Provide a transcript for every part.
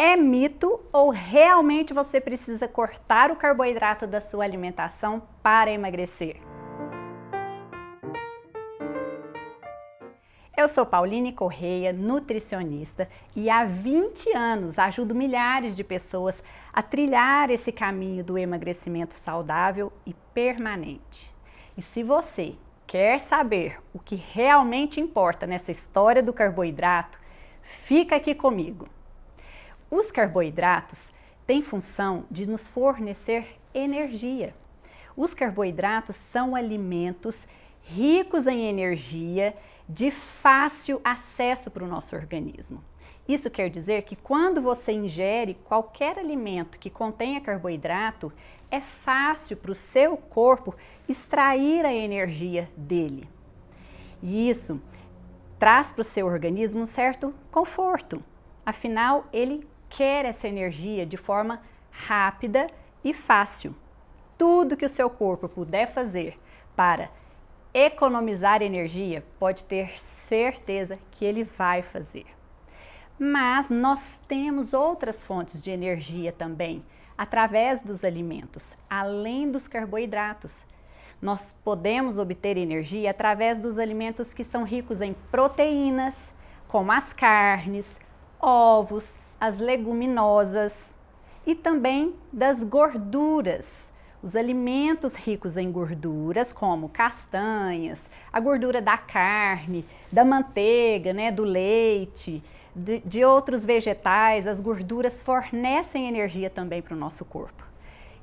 É mito ou realmente você precisa cortar o carboidrato da sua alimentação para emagrecer? Eu sou Pauline Correia, nutricionista, e há 20 anos ajudo milhares de pessoas a trilhar esse caminho do emagrecimento saudável e permanente. E se você quer saber o que realmente importa nessa história do carboidrato, fica aqui comigo. Os carboidratos têm função de nos fornecer energia. Os carboidratos são alimentos ricos em energia, de fácil acesso para o nosso organismo. Isso quer dizer que quando você ingere qualquer alimento que contenha carboidrato, é fácil para o seu corpo extrair a energia dele. E isso traz para o seu organismo um certo conforto. Afinal, ele quer essa energia de forma rápida e fácil. Tudo que o seu corpo puder fazer para economizar energia, pode ter certeza que ele vai fazer. Mas nós temos outras fontes de energia também, através dos alimentos, além dos carboidratos. Nós podemos obter energia através dos alimentos que são ricos em proteínas, como as carnes, ovos, as leguminosas e também das gorduras. Os alimentos ricos em gorduras, como castanhas, a gordura da carne, da manteiga, do leite, de outros vegetais, as gorduras fornecem energia também para o nosso corpo.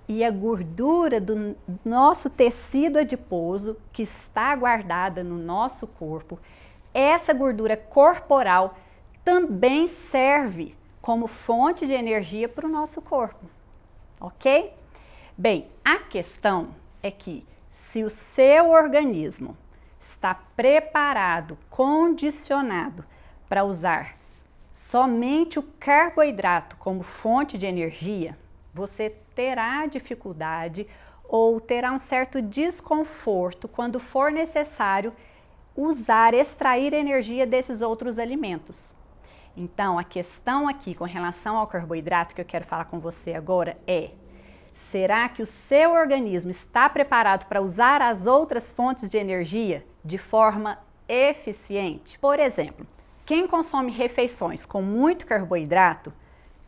E a gordura do nosso tecido adiposo, que está guardada no nosso corpo, essa gordura corporal também serve como fonte de energia para o nosso corpo, ok? Bem, a questão é que se o seu organismo está preparado, condicionado para usar somente o carboidrato como fonte de energia, você terá dificuldade ou terá um certo desconforto quando for necessário extrair energia desses outros alimentos. Então, a questão aqui com relação ao carboidrato que eu quero falar com você agora é: será que o seu organismo está preparado para usar as outras fontes de energia de forma eficiente? Por exemplo, quem consome refeições com muito carboidrato,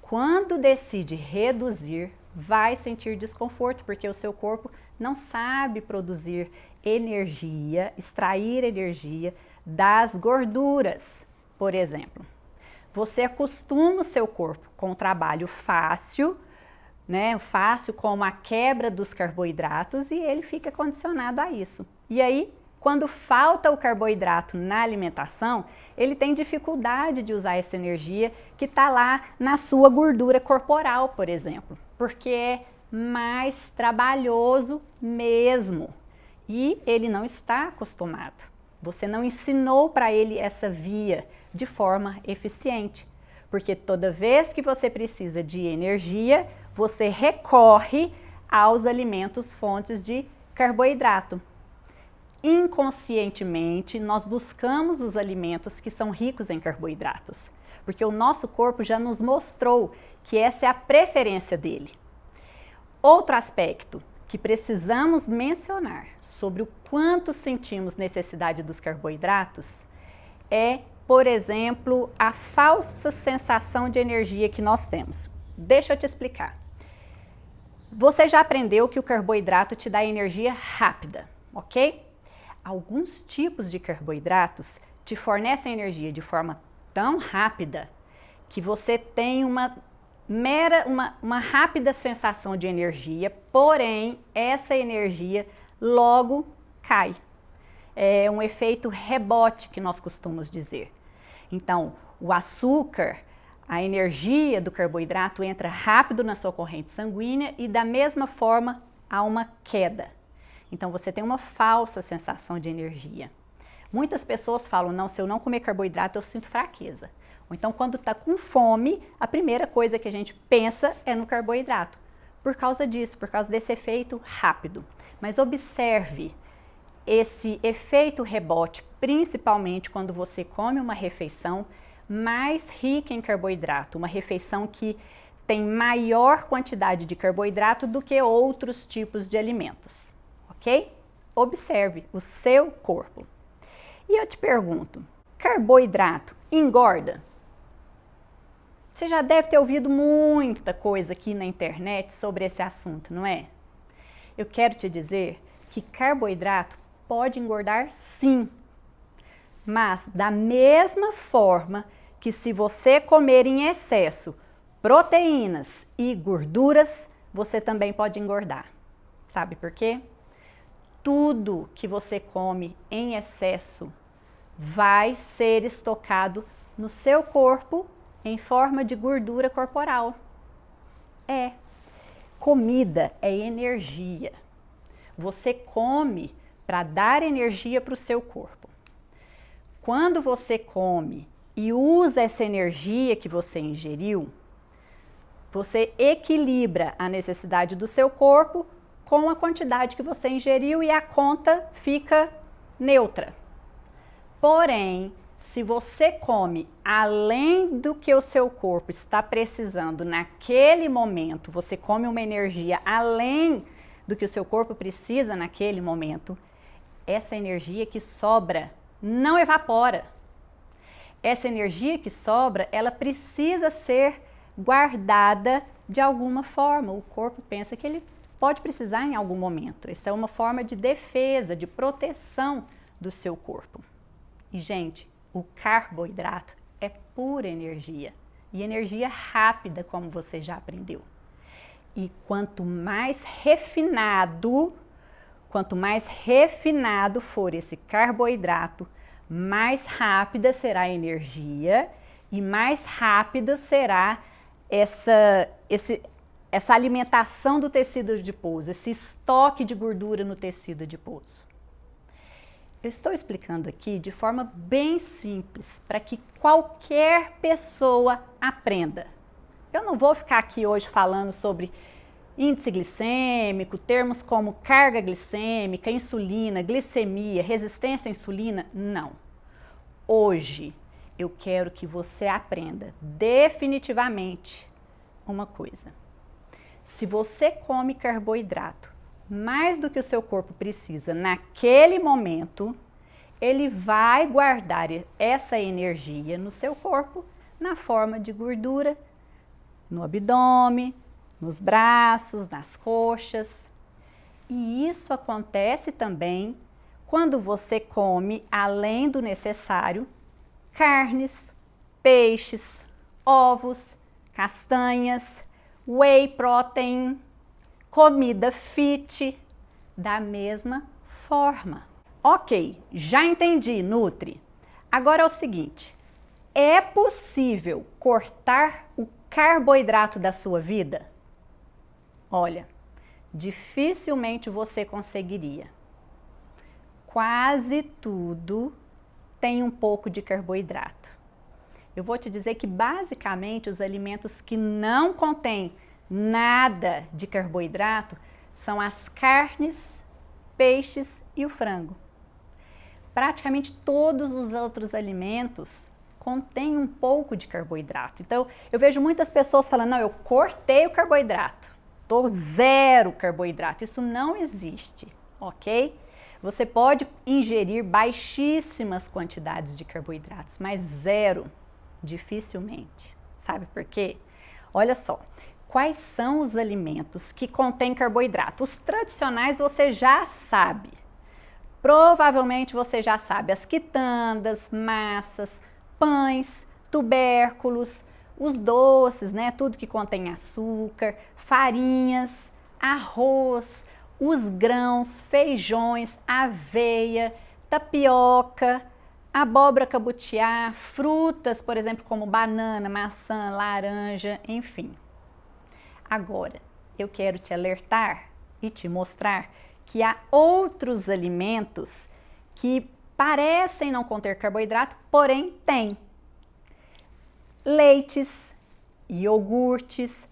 quando decide reduzir, vai sentir desconforto, porque o seu corpo não sabe produzir energia, extrair energia das gorduras, por exemplo. Você acostuma o seu corpo com um trabalho fácil, fácil como a quebra dos carboidratos, e ele fica condicionado a isso. E aí, quando falta o carboidrato na alimentação, ele tem dificuldade de usar essa energia que está lá na sua gordura corporal, por exemplo, porque é mais trabalhoso mesmo e ele não está acostumado. Você não ensinou para ele essa via de forma eficiente, porque toda vez que você precisa de energia, você recorre aos alimentos fontes de carboidrato. Inconscientemente, nós buscamos os alimentos que são ricos em carboidratos, porque o nosso corpo já nos mostrou que essa é a preferência dele. Outro aspecto que precisamos mencionar sobre o quanto sentimos necessidade dos carboidratos é, por exemplo, a falsa sensação de energia que nós temos. Deixa eu te explicar. Você já aprendeu que o carboidrato te dá energia rápida, ok? Alguns tipos de carboidratos te fornecem energia de forma tão rápida que você tem uma rápida sensação de energia, porém essa energia logo cai. É um efeito rebote que nós costumamos dizer. Então, o açúcar, a energia do carboidrato entra rápido na sua corrente sanguínea e da mesma forma há uma queda. Então você tem uma falsa sensação de energia. Muitas pessoas falam, não, se eu não comer carboidrato eu sinto fraqueza. Ou então quando está com fome, a primeira coisa que a gente pensa é no carboidrato. Por causa disso, por causa desse efeito rápido. Mas observe esse efeito rebote, principalmente quando você come uma refeição mais rica em carboidrato, uma refeição que tem maior quantidade de carboidrato do que outros tipos de alimentos, ok? Observe o seu corpo. E eu te pergunto, carboidrato engorda? Você já deve ter ouvido muita coisa aqui na internet sobre esse assunto, não é? Eu quero te dizer que carboidrato pode engordar sim, mas da mesma forma que se você comer em excesso proteínas e gorduras, você também pode engordar. Sabe por quê? Tudo que você come em excesso vai ser estocado no seu corpo em forma de gordura corporal. Comida é energia. Você come para dar energia para o seu corpo. Quando você come e usa essa energia que você ingeriu, você equilibra a necessidade do seu corpo com a quantidade que você ingeriu e a conta fica neutra. Porém, se você come além do que o seu corpo está precisando naquele momento, você come uma energia além do que o seu corpo precisa naquele momento, essa energia que sobra não evapora. Essa energia que sobra, ela precisa ser guardada de alguma forma. O corpo pensa que ele pode precisar em algum momento. Essa é uma forma de defesa, de proteção do seu corpo. E, gente, o carboidrato é pura energia. E energia rápida, como você já aprendeu. E quanto mais refinado for esse carboidrato, mais rápida será a energia e mais rápida será essa alimentação do tecido adiposo, esse estoque de gordura no tecido adiposo. Eu estou explicando aqui de forma bem simples, para que qualquer pessoa aprenda. Eu não vou ficar aqui hoje falando sobre índice glicêmico, termos como carga glicêmica, insulina, glicemia, resistência à insulina, não. Hoje eu quero que você aprenda definitivamente uma coisa. Se você come carboidrato mais do que o seu corpo precisa naquele momento, ele vai guardar essa energia no seu corpo na forma de gordura no abdômen, nos braços, nas coxas. E isso acontece também quando você come, além do necessário, carnes, peixes, ovos, castanhas, whey protein, comida fit, da mesma forma. Ok, já entendi, Nutri. Agora é o seguinte, é possível cortar o carboidrato da sua vida? Olha, dificilmente você conseguiria. Quase tudo tem um pouco de carboidrato. Eu vou te dizer que basicamente os alimentos que não contêm nada de carboidrato são as carnes, peixes e o frango. Praticamente todos os outros alimentos contêm um pouco de carboidrato. Então, eu vejo muitas pessoas falando, não, eu cortei o carboidrato, tô zero carboidrato. Isso não existe, ok? Você pode ingerir baixíssimas quantidades de carboidratos, mas zero, dificilmente. Sabe por quê? Olha só, quais são os alimentos que contêm carboidrato? Os tradicionais você já sabe. Provavelmente você já sabe as quitandas, massas, pães, tubérculos, os doces, né? Tudo que contém açúcar, farinhas, arroz, os grãos, feijões, aveia, tapioca, abóbora cabutiá, frutas, por exemplo, como banana, maçã, laranja, enfim. Agora, eu quero te alertar e te mostrar que há outros alimentos que parecem não conter carboidrato, porém têm. Leites, iogurtes,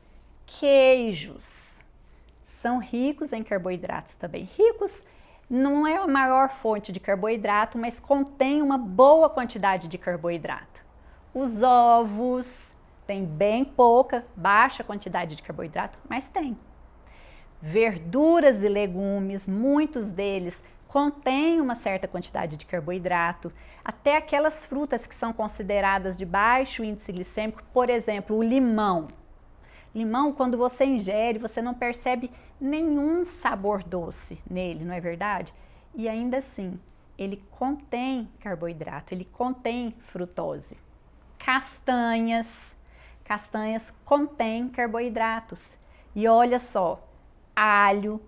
queijos são ricos em carboidratos também. Ricos não é a maior fonte de carboidrato, mas contém uma boa quantidade de carboidrato. Os ovos têm bem pouca, baixa quantidade de carboidrato, mas tem. Verduras e legumes, muitos deles contêm uma certa quantidade de carboidrato. Até aquelas frutas que são consideradas de baixo índice glicêmico, por exemplo, o limão. Limão, quando você ingere, você não percebe nenhum sabor doce nele, não é verdade? E ainda assim, ele contém carboidrato, ele contém frutose. Castanhas contêm carboidratos. E olha só, alho,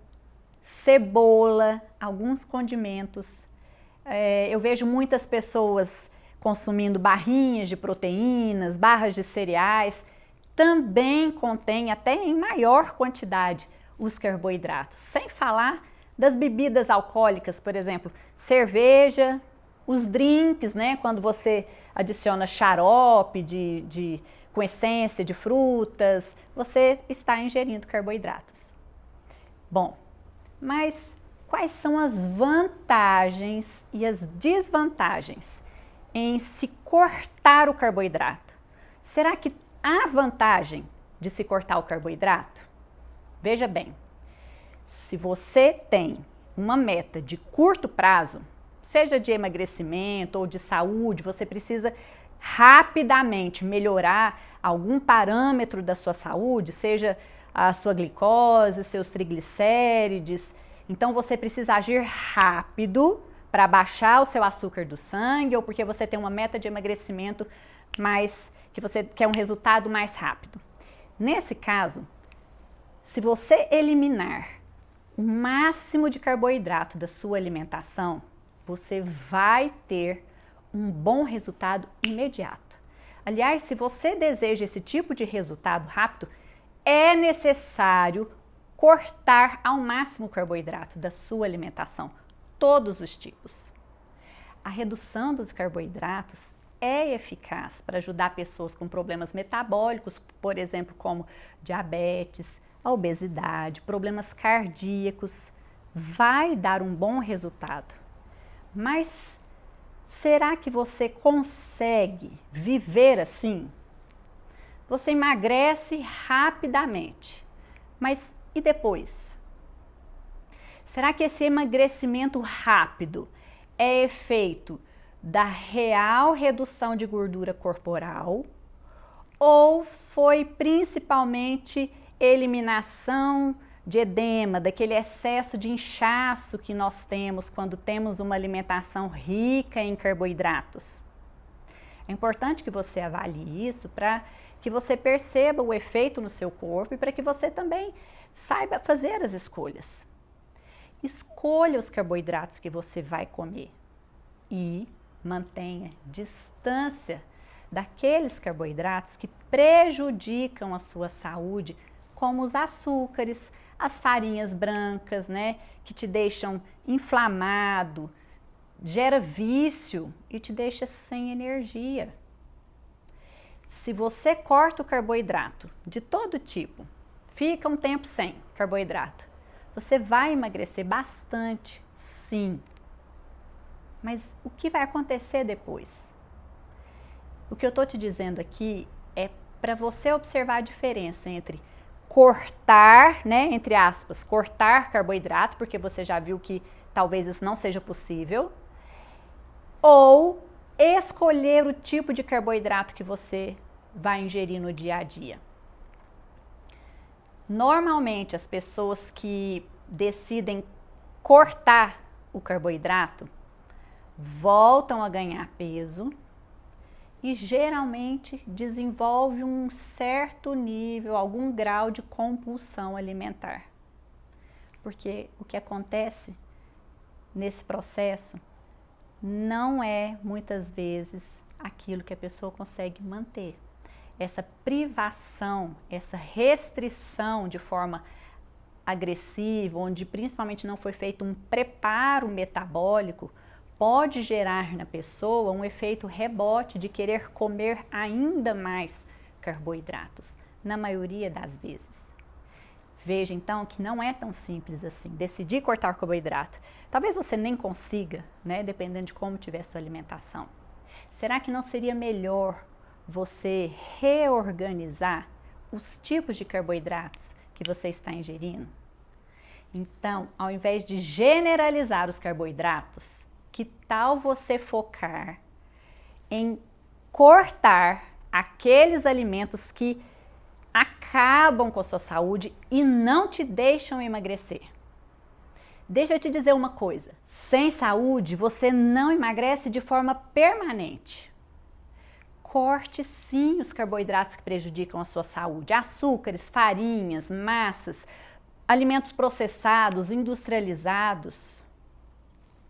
cebola, alguns condimentos. Eu vejo muitas pessoas consumindo barrinhas de proteínas, barras de cereais, também contém até em maior quantidade os carboidratos. Sem falar das bebidas alcoólicas, por exemplo, cerveja, os drinks, né? Quando você adiciona xarope com essência de frutas, você está ingerindo carboidratos. Bom, mas quais são as vantagens e as desvantagens em se cortar o carboidrato? Será que há vantagem de se cortar o carboidrato? Veja bem, se você tem uma meta de curto prazo, seja de emagrecimento ou de saúde, você precisa rapidamente melhorar algum parâmetro da sua saúde, seja a sua glicose, seus triglicérides. Então você precisa agir rápido para baixar o seu açúcar do sangue ou porque você tem uma meta de emagrecimento que você quer um resultado mais rápido. Nesse caso, se você eliminar o máximo de carboidrato da sua alimentação, você vai ter um bom resultado imediato. Aliás, se você deseja esse tipo de resultado rápido, é necessário cortar ao máximo o carboidrato da sua alimentação, todos os tipos. A redução dos carboidratos é eficaz para ajudar pessoas com problemas metabólicos, por exemplo, como diabetes, a obesidade, problemas cardíacos. Vai dar um bom resultado. Mas será que você consegue viver assim? Você emagrece rapidamente, mas e depois? Será que esse emagrecimento rápido é efeito da real redução de gordura corporal ou foi principalmente eliminação de edema, daquele excesso de inchaço que nós temos quando temos uma alimentação rica em carboidratos? É importante que você avalie isso para que você perceba o efeito no seu corpo e para que você também saiba fazer as escolhas. Escolha os carboidratos que você vai comer e mantenha distância daqueles carboidratos que prejudicam a sua saúde, como os açúcares, as farinhas brancas, né, que te deixam inflamado, gera vício e te deixa sem energia. Se você corta o carboidrato de todo tipo, fica um tempo sem carboidrato, você vai emagrecer bastante, sim. Mas o que vai acontecer depois? O que eu estou te dizendo aqui é para você observar a diferença entre cortar, né, entre aspas, cortar carboidrato, porque você já viu que talvez isso não seja possível, ou escolher o tipo de carboidrato que você vai ingerir no dia a dia. Normalmente, as pessoas que decidem cortar o carboidrato voltam a ganhar peso e geralmente desenvolve um certo nível, algum grau de compulsão alimentar. Porque o que acontece nesse processo não é muitas vezes aquilo que a pessoa consegue manter. Essa privação, essa restrição de forma agressiva, onde principalmente não foi feito um preparo metabólico, pode gerar na pessoa um efeito rebote de querer comer ainda mais carboidratos, na maioria das vezes. Veja então que não é tão simples assim, decidir cortar carboidrato. Talvez você nem consiga, né, dependendo de como tiver sua alimentação. Será que não seria melhor você reorganizar os tipos de carboidratos que você está ingerindo? Então, ao invés de generalizar os carboidratos, que tal você focar em cortar aqueles alimentos que acabam com a sua saúde e não te deixam emagrecer? Deixa eu te dizer uma coisa, sem saúde você não emagrece de forma permanente. Corte sim os carboidratos que prejudicam a sua saúde, açúcares, farinhas, massas, alimentos processados, industrializados.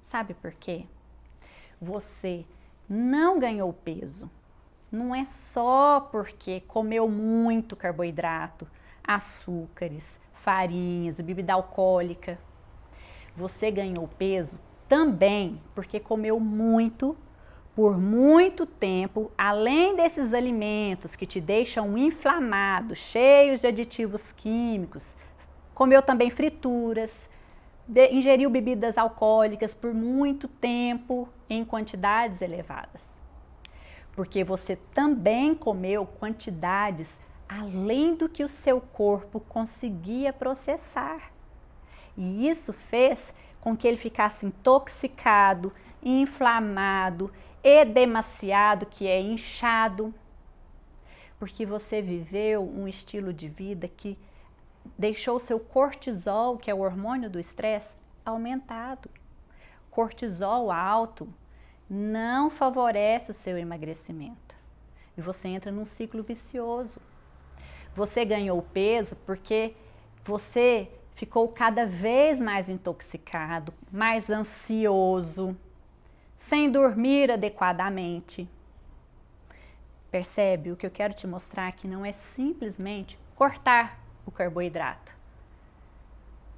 Sabe por quê? Você não ganhou peso. Não é só porque comeu muito carboidrato, açúcares, farinhas, bebida alcoólica. Você ganhou peso também porque comeu muito, por muito tempo, além desses alimentos que te deixam inflamado, cheios de aditivos químicos. Comeu também frituras, ingeriu bebidas alcoólicas por muito tempo em quantidades elevadas. Porque você também comeu quantidades além do que o seu corpo conseguia processar. E isso fez com que ele ficasse intoxicado, inflamado, edemaciado, que é inchado. Porque você viveu um estilo de vida que deixou o seu cortisol, que é o hormônio do estresse, aumentado. Cortisol alto não favorece o seu emagrecimento. E você entra num ciclo vicioso. Você ganhou peso porque você ficou cada vez mais intoxicado, mais ansioso, sem dormir adequadamente. Percebe? O que eu quero te mostrar aqui não é simplesmente cortar o carboidrato.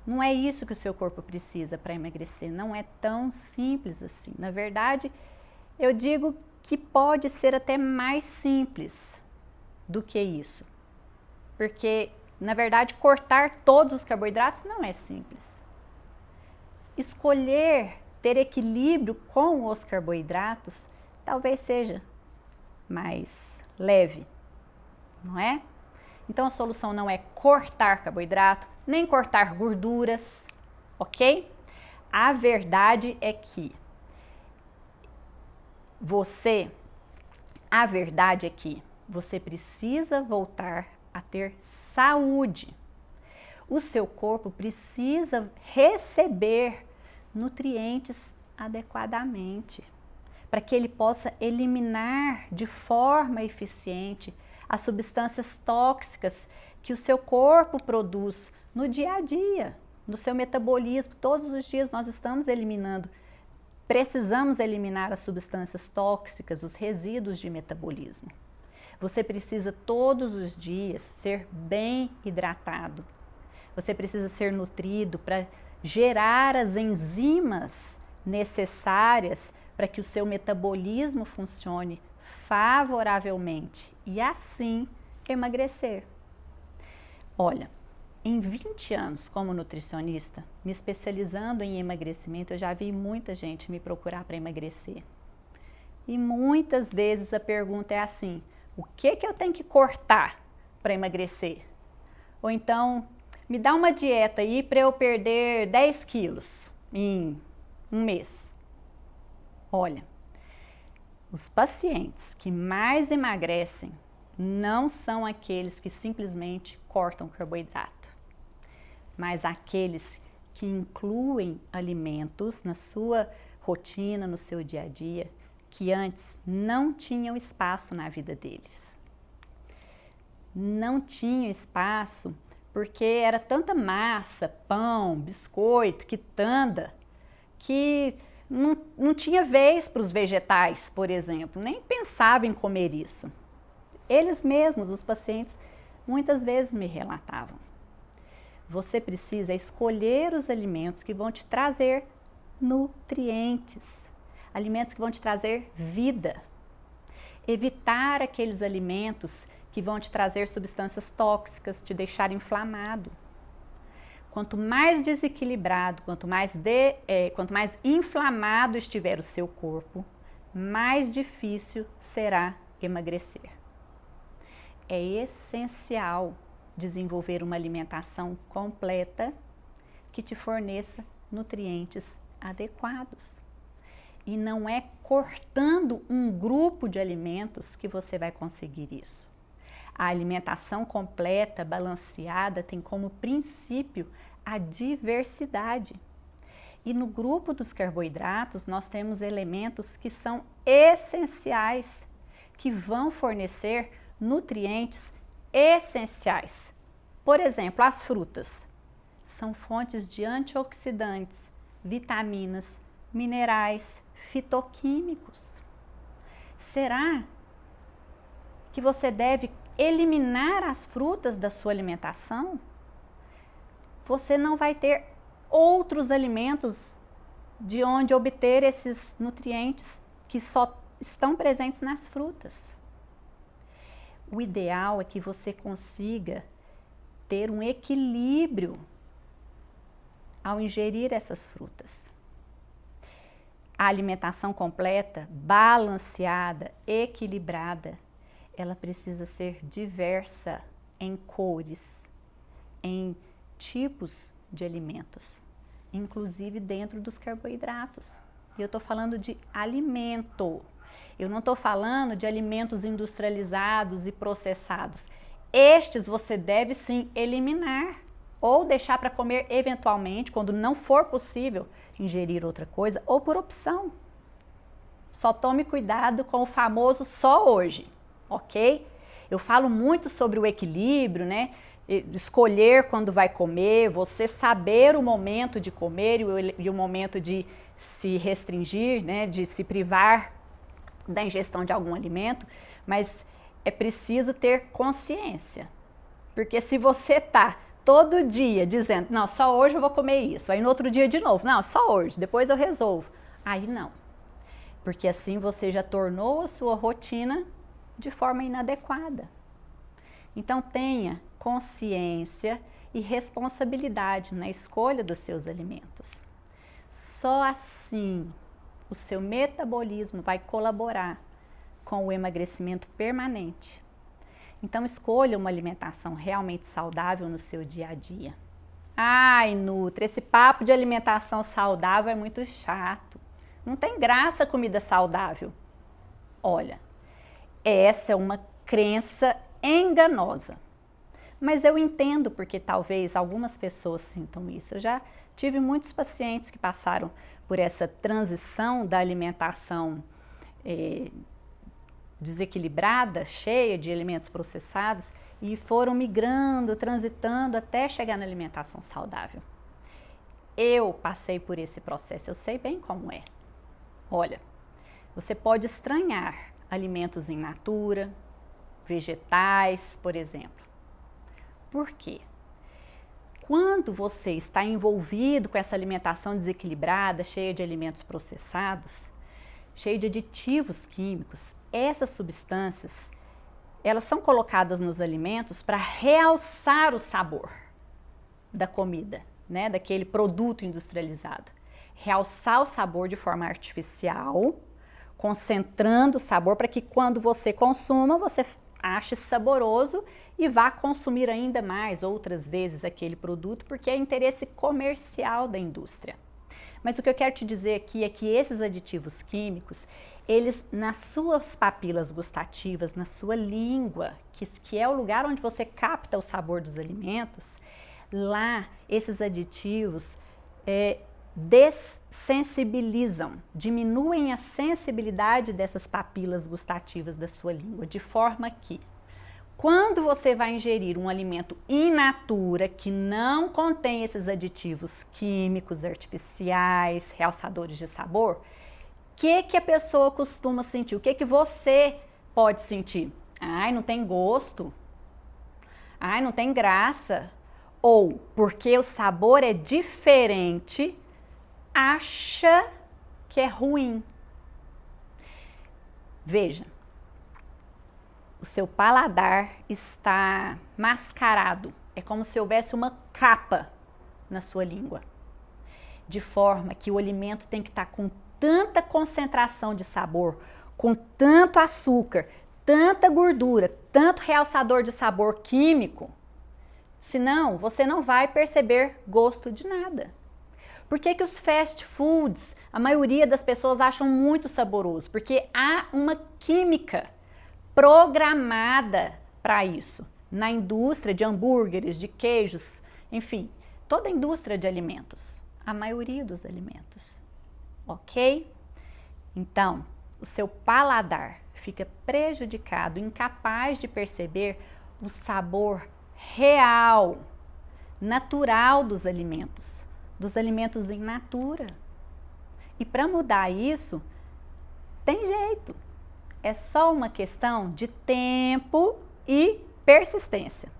Não é isso que o seu corpo precisa para emagrecer, não é tão simples assim. Na verdade, eu digo que pode ser até mais simples do que isso. Porque, na verdade, cortar todos os carboidratos não é simples. Escolher ter equilíbrio com os carboidratos talvez seja mais leve, não é? Então a solução não é cortar carboidrato, nem cortar gorduras, ok? A verdade é que você precisa voltar a ter saúde. O seu corpo precisa receber nutrientes adequadamente, para que ele possa eliminar de forma eficiente as substâncias tóxicas que o seu corpo produz no dia a dia, no seu metabolismo. Todos os dias nós estamos eliminando, precisamos eliminar as substâncias tóxicas, os resíduos de metabolismo. Você precisa todos os dias ser bem hidratado. Você precisa ser nutrido para gerar as enzimas necessárias para que o seu metabolismo funcione favoravelmente e assim emagrecer. Olha, em 20 anos como nutricionista, me especializando em emagrecimento, eu já vi muita gente me procurar para emagrecer. E muitas vezes a pergunta é assim: o que eu tenho que cortar para emagrecer? Ou então, me dá uma dieta aí para eu perder 10 quilos em um mês. Olha, os pacientes que mais emagrecem não são aqueles que simplesmente cortam carboidrato, mas aqueles que incluem alimentos na sua rotina, no seu dia a dia, que antes não tinham espaço na vida deles. Não tinham espaço porque era tanta massa, pão, biscoito, quitanda, que não tinha vez para os vegetais, por exemplo, nem pensava em comer isso. Eles mesmos, os pacientes, muitas vezes me relatavam. Você precisa escolher os alimentos que vão te trazer nutrientes, alimentos que vão te trazer vida. Evitar aqueles alimentos que vão te trazer substâncias tóxicas, te deixar inflamado. Quanto mais desequilibrado, quanto mais inflamado estiver o seu corpo, mais difícil será emagrecer. é essencial desenvolver uma alimentação completa que te forneça nutrientes adequados. E não é cortando um grupo de alimentos que você vai conseguir isso. A alimentação completa, balanceada, tem como princípio a diversidade. E no grupo dos carboidratos, nós temos elementos que são essenciais, que vão fornecer nutrientes essenciais. Por exemplo, as frutas são fontes de antioxidantes, vitaminas, minerais, fitoquímicos. Será que você deve eliminar as frutas da sua alimentação? Você não vai ter outros alimentos de onde obter esses nutrientes que só estão presentes nas frutas. O ideal é que você consiga ter um equilíbrio ao ingerir essas frutas. A alimentação completa, balanceada, equilibrada, ela precisa ser diversa em cores, em tipos de alimentos, inclusive dentro dos carboidratos. E eu estou falando de alimento. Eu não estou falando de alimentos industrializados e processados. Estes você deve sim eliminar ou deixar para comer eventualmente, quando não for possível ingerir outra coisa, ou por opção. Só tome cuidado com o famoso só hoje, ok? Eu falo muito sobre o equilíbrio, né? Escolher quando vai comer, você saber o momento de comer e o momento de se restringir, né? De se privar da ingestão de algum alimento, mas é preciso ter consciência, porque se você está todo dia dizendo, não, só hoje eu vou comer isso, aí no outro dia de novo, não, só hoje, depois eu resolvo, aí não, porque assim você já tornou a sua rotina de forma inadequada. Então tenha consciência e responsabilidade na escolha dos seus alimentos. Só assim o seu metabolismo vai colaborar com o emagrecimento permanente. Então escolha uma alimentação realmente saudável no seu dia a dia. Ai, Nutri, esse papo de alimentação saudável é muito chato. Não tem graça comida saudável. Olha, essa é uma crença enganosa. Mas eu entendo porque talvez algumas pessoas sintam isso. Eu já tive muitos pacientes que passaram por essa transição da alimentação desequilibrada, cheia de alimentos processados, e foram migrando, transitando até chegar na alimentação saudável. Eu passei por esse processo, eu sei bem como é. Olha, você pode estranhar alimentos in natura, vegetais, por exemplo. Por quê? Quando você está envolvido com essa alimentação desequilibrada, cheia de alimentos processados, cheia de aditivos químicos, essas substâncias, elas são colocadas nos alimentos para realçar o sabor da comida, né, daquele produto industrializado. Realçar o sabor de forma artificial, concentrando o sabor para que quando você consuma, você ache saboroso e vá consumir ainda mais, outras vezes, aquele produto, porque é interesse comercial da indústria. Mas o que eu quero te dizer aqui é que esses aditivos químicos, eles nas suas papilas gustativas, na sua língua, que é o lugar onde você capta o sabor dos alimentos, lá esses aditivos dessensibilizam, diminuem a sensibilidade dessas papilas gustativas da sua língua, de forma que quando você vai ingerir um alimento in natura, que não contém esses aditivos químicos, artificiais, realçadores de sabor, o que a pessoa costuma sentir? O que você pode sentir? Ai, não tem gosto. Ai, não tem graça. Ou, porque o sabor é diferente, acha que é ruim. Veja, o seu paladar está mascarado. É como se houvesse uma capa na sua língua. De forma que o alimento tem que estar com tanta concentração de sabor, com tanto açúcar, tanta gordura, tanto realçador de sabor químico, senão você não vai perceber gosto de nada. Por que que os fast foods, a maioria das pessoas acham muito saboroso? Porque há uma química programada para isso. Na indústria de hambúrgueres, de queijos, enfim, toda a indústria de alimentos, a maioria dos alimentos, ok? Então, o seu paladar fica prejudicado, incapaz de perceber o sabor real, natural dos alimentos in natura. E para mudar isso, tem jeito. É só uma questão de tempo e persistência.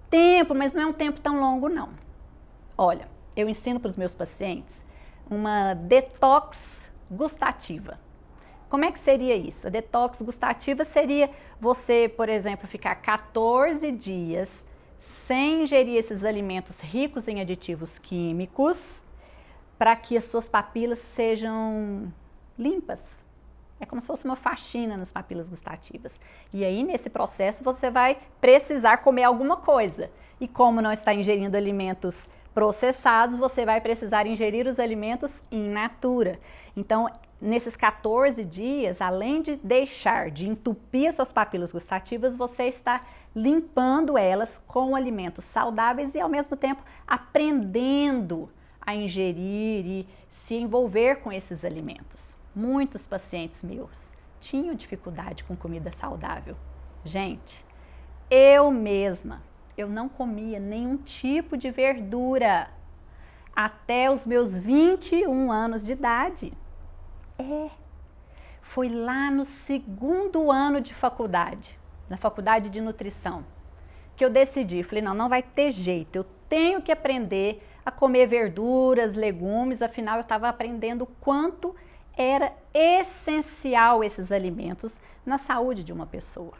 Tempo, mas não é um tempo tão longo, não. Olha, eu ensino para os meus pacientes uma detox gustativa. Como é que seria isso? A detox gustativa seria você, por exemplo, ficar 14 dias sem ingerir esses alimentos ricos em aditivos químicos para que as suas papilas sejam limpas. É como se fosse uma faxina nas papilas gustativas. E aí, nesse processo, você vai precisar comer alguma coisa. E como não está ingerindo alimentos processados, você vai precisar ingerir os alimentos in natura. Então, nesses 14 dias, além de deixar de entupir as suas papilas gustativas, você está limpando elas com alimentos saudáveis e, ao mesmo tempo, aprendendo a ingerir e se envolver com esses alimentos. Muitos pacientes meus tinham dificuldade com comida saudável. Gente, eu mesma, eu não comia nenhum tipo de verdura até os meus 21 anos de idade. Foi lá no 2º ano de faculdade, na faculdade de nutrição, que eu decidi, falei, não vai ter jeito, eu tenho que aprender a comer verduras, legumes, afinal eu estava aprendendo o quanto era essencial esses alimentos na saúde de uma pessoa.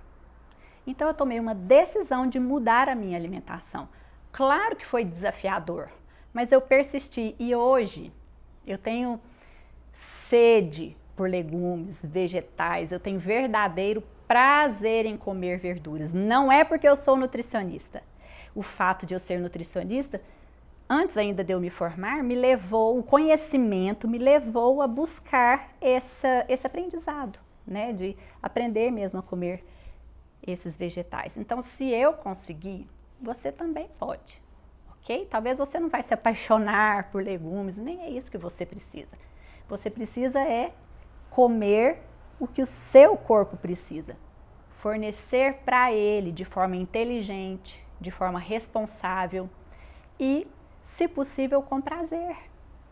Então eu tomei uma decisão de mudar a minha alimentação. Claro que foi desafiador, mas eu persisti e hoje eu tenho sede por legumes, vegetais, eu tenho verdadeiro prazer em comer verduras. Não é porque eu sou nutricionista. O fato de eu ser nutricionista, antes ainda de eu me formar, o conhecimento me levou a buscar esse aprendizado, né? De aprender mesmo a comer esses vegetais. Então, se eu conseguir, você também pode, ok? Talvez você não vai se apaixonar por legumes, nem é isso que você precisa. Você precisa comer o que o seu corpo precisa. Fornecer para ele de forma inteligente, de forma responsável e, se possível, com prazer.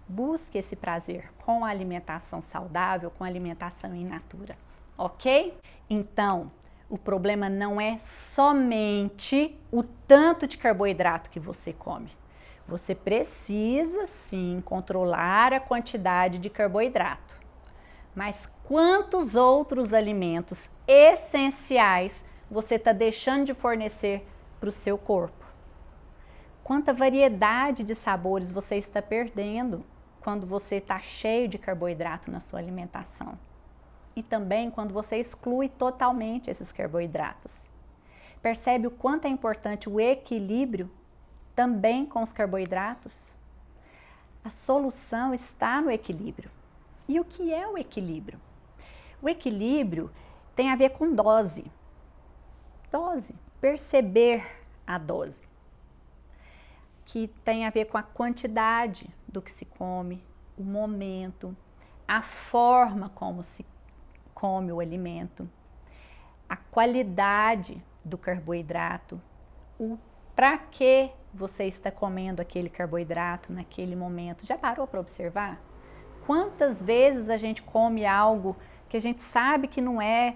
Busque esse prazer com a alimentação saudável, com a alimentação in natura, ok? Então, o problema não é somente o tanto de carboidrato que você come. Você precisa, sim, controlar a quantidade de carboidrato. Mas quantos outros alimentos essenciais você está deixando de fornecer para o seu corpo? Quanta variedade de sabores você está perdendo quando você está cheio de carboidrato na sua alimentação? E também quando você exclui totalmente esses carboidratos. Percebe o quanto é importante o equilíbrio também com os carboidratos? A solução está no equilíbrio. E o que é o equilíbrio? O equilíbrio tem a ver com dose. Dose, perceber a dose. Que tem a ver com a quantidade do que se come, o momento, a forma como se come o alimento, a qualidade do carboidrato, o para que você está comendo aquele carboidrato naquele momento. Já parou para observar? Quantas vezes a gente come algo que a gente sabe que não é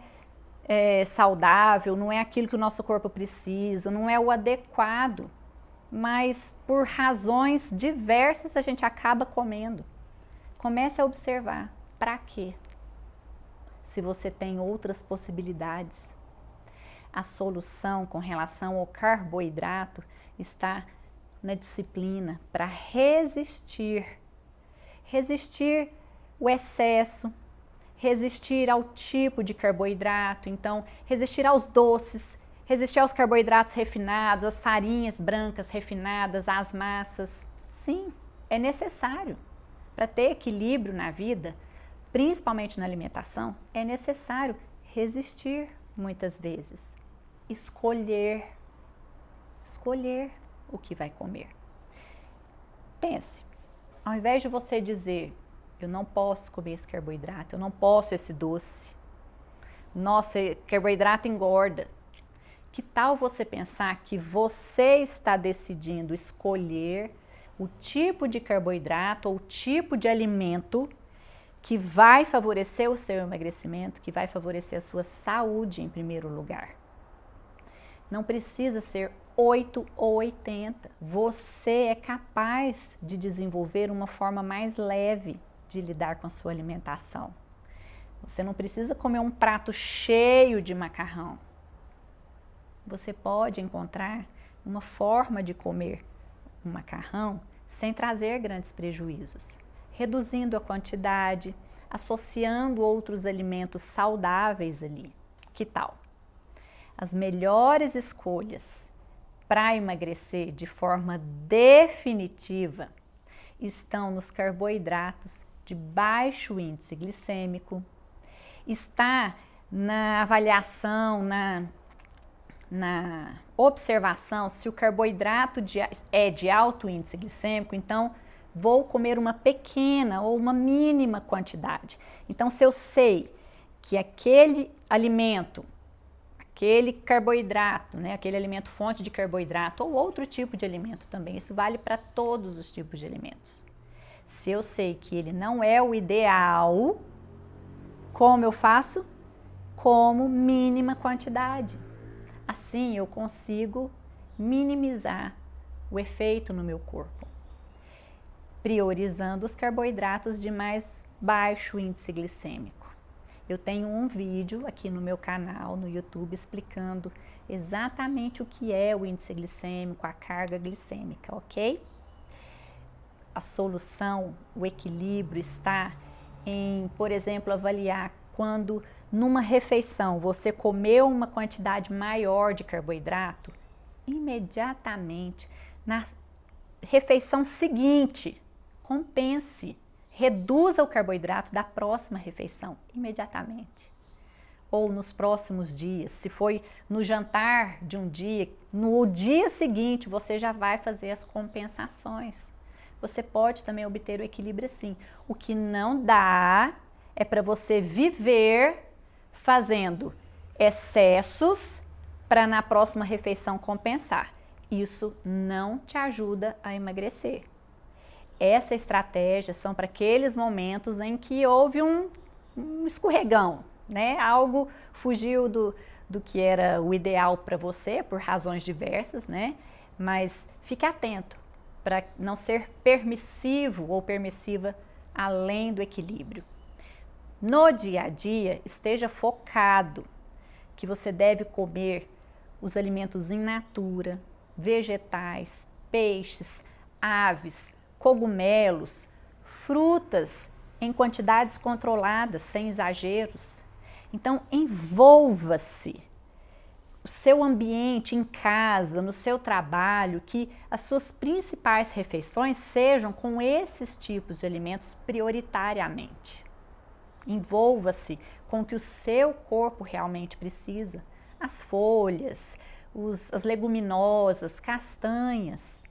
saudável, não é aquilo que o nosso corpo precisa, não é o adequado, mas por razões diversas a gente acaba comendo. Comece a observar. Para quê? Se você tem outras possibilidades. A solução com relação ao carboidrato está na disciplina para resistir o excesso, resistir ao tipo de carboidrato, então resistir aos doces, resistir aos carboidratos refinados, às farinhas brancas refinadas, às massas. Sim, é necessário. Para ter equilíbrio na vida, principalmente na alimentação, é necessário resistir muitas vezes. Escolher o que vai comer. Pense, ao invés de você dizer, eu não posso comer esse carboidrato, eu não posso esse doce, nossa, carboidrato engorda. Que tal você pensar que você está decidindo escolher o tipo de carboidrato ou o tipo de alimento que vai favorecer o seu emagrecimento, que vai favorecer a sua saúde em primeiro lugar. Não precisa ser 8 ou 80. Você é capaz de desenvolver uma forma mais leve de lidar com a sua alimentação. Você não precisa comer um prato cheio de macarrão. Você pode encontrar uma forma de comer um macarrão sem trazer grandes prejuízos, reduzindo a quantidade, associando outros alimentos saudáveis ali. Que tal? As melhores escolhas para emagrecer de forma definitiva estão nos carboidratos de baixo índice glicêmico, está na avaliação, na observação se o carboidrato é de alto índice glicêmico, então vou comer uma pequena ou uma mínima quantidade. Então, se eu sei que aquele alimento, aquele carboidrato, né, aquele alimento fonte de carboidrato ou outro tipo de alimento também, isso vale para todos os tipos de alimentos. Se eu sei que ele não é o ideal, como eu faço? Como mínima quantidade. Assim eu consigo minimizar o efeito no meu corpo, priorizando os carboidratos de mais baixo índice glicêmico. Eu tenho um vídeo aqui no meu canal, no YouTube, explicando exatamente o que é o índice glicêmico, a carga glicêmica, ok? A solução, o equilíbrio está em, por exemplo, avaliar quando numa refeição você comeu uma quantidade maior de carboidrato, imediatamente na refeição seguinte, compense, reduza o carboidrato da próxima refeição, imediatamente. Ou nos próximos dias, se foi no jantar de um dia, no dia seguinte você já vai fazer as compensações. Você pode também obter o equilíbrio assim. O que não dá é para você viver fazendo excessos para na próxima refeição compensar. Isso não te ajuda a emagrecer. Essa estratégia são para aqueles momentos em que houve um escorregão, né? Algo fugiu do que era o ideal para você, por razões diversas, né? Mas fique atento para não ser permissivo ou permissiva além do equilíbrio. No dia a dia, esteja focado que você deve comer os alimentos in natura, vegetais, peixes, aves, cogumelos, frutas em quantidades controladas, sem exageros. Então, envolva-se. O seu ambiente em casa, no seu trabalho, que as suas principais refeições sejam com esses tipos de alimentos prioritariamente. Envolva-se com o que o seu corpo realmente precisa. As folhas, as leguminosas, castanhas,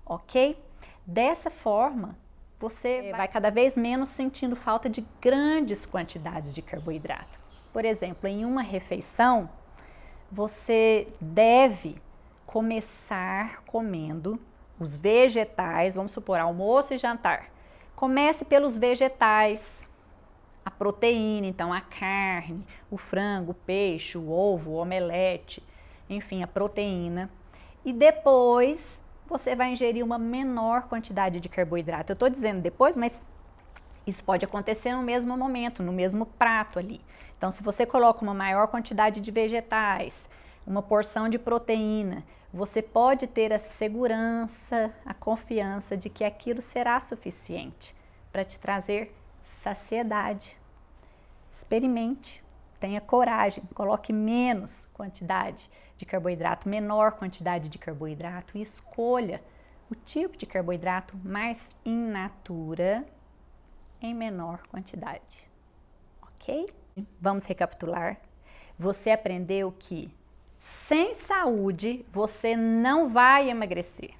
ok? Dessa forma, você vai cada vez menos sentindo falta de grandes quantidades de carboidrato. Por exemplo, em uma refeição, você deve começar comendo os vegetais, vamos supor, almoço e jantar. Comece pelos vegetais, a proteína, então a carne, o frango, o peixe, o ovo, o omelete, enfim, a proteína. E depois você vai ingerir uma menor quantidade de carboidrato. Eu estou dizendo depois, mas isso pode acontecer no mesmo momento, no mesmo prato ali. Então, se você coloca uma maior quantidade de vegetais, uma porção de proteína, você pode ter a segurança, a confiança de que aquilo será suficiente para te trazer saciedade. Experimente, tenha coragem, coloque menos quantidade de carboidrato, menor quantidade de carboidrato e escolha o tipo de carboidrato mais in natura em menor quantidade, ok? Vamos recapitular. Você aprendeu que sem saúde você não vai emagrecer.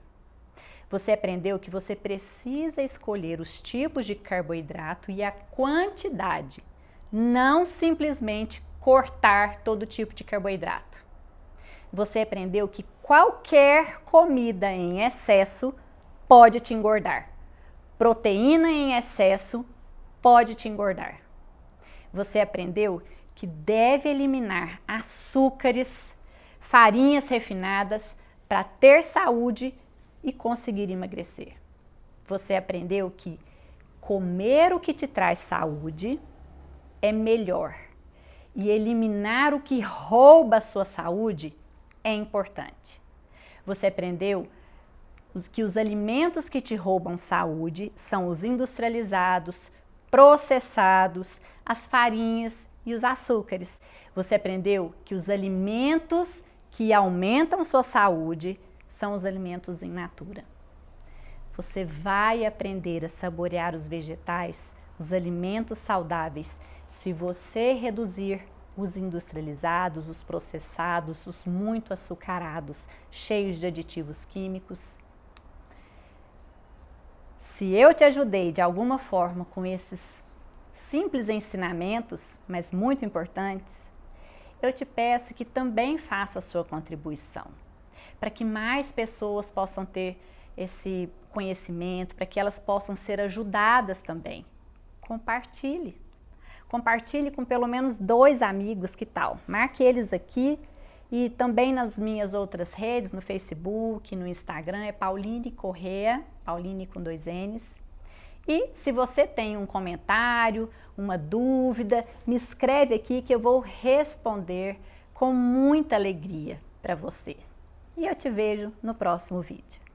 Você aprendeu que você precisa escolher os tipos de carboidrato e a quantidade, não simplesmente cortar todo tipo de carboidrato. Você aprendeu que qualquer comida em excesso pode te engordar. Proteína em excesso pode te engordar. Você aprendeu que deve eliminar açúcares, farinhas refinadas para ter saúde e conseguir emagrecer. Você aprendeu que comer o que te traz saúde é melhor e eliminar o que rouba a sua saúde é importante. Você aprendeu que os alimentos que te roubam saúde são os industrializados, processados, as farinhas e os açúcares. Você aprendeu que os alimentos que aumentam sua saúde são os alimentos in natura. Você vai aprender a saborear os vegetais, os alimentos saudáveis, se você reduzir os industrializados, os processados, os muito açucarados, cheios de aditivos químicos. Se eu te ajudei de alguma forma com esses simples ensinamentos, mas muito importantes, eu te peço que também faça a sua contribuição, para que mais pessoas possam ter esse conhecimento, para que elas possam ser ajudadas também. Compartilhe. Compartilhe com pelo menos 2 amigos, que tal? Marque eles aqui e também nas minhas outras redes, no Facebook, no Instagram, é Pauline Correa, Pauline com 2 N's. E se você tem um comentário, uma dúvida, me escreve aqui que eu vou responder com muita alegria para você. E eu te vejo no próximo vídeo.